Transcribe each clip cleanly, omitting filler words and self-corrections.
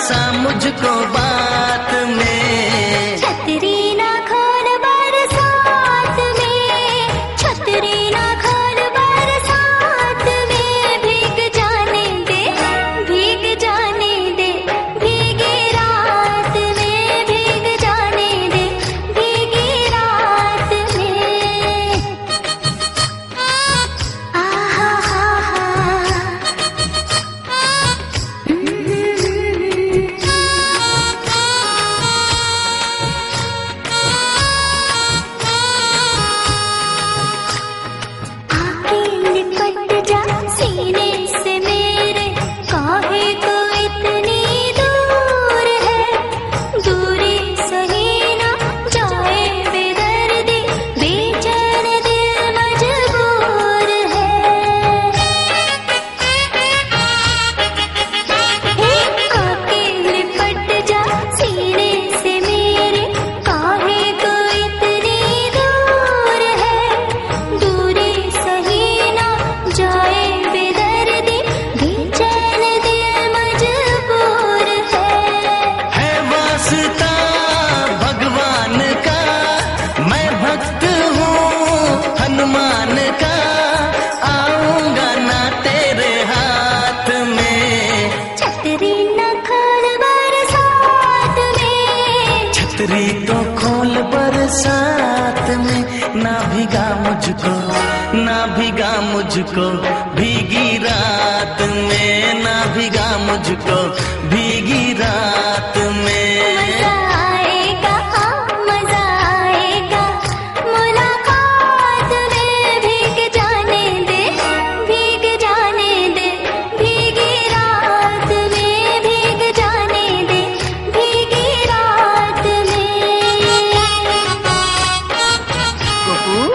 सा मुझको बात में। छतरी ना खोल बरसात में, छतरी ना खोल बरसात में, भीग जाने दे, भीग जाने दे, भीगी रात में, भीग जाने दे, भीगी रात में। आहा हा हा। आके लिपट जा सीने से मेरे, काहे तो इतनी दूर है, दूरी सही ना जाए बेदर्दी, बेचैन दिल मजबूर है। आके लिपट जा सीने से मेरे, काहे तो इतनी दूर है, दूरी सही ना जाए बेदर्दी, बेचैन दिल मजबूर है। वास्ता भगवान का, मैं भक्त हूँ हनुमान का, आऊंगा ना तेरे हाथ में। छतरी न खोल बरसात में, छतरी तो खोल बरसात में, ना भीगा मुझको, ना भीगा मुझको भीगी रात में, ना भीगा मुझको भीगी रात में। मजा आएगा हाँ मजा आएगा, मुलाकात में, भीग जाने दे, भीग जाने दे, भीगी रात में, भीग जाने दे, भीगी रात में। कपूर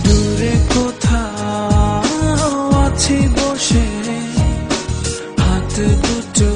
দূরে কোথাও আছি বসে, হাত দুটো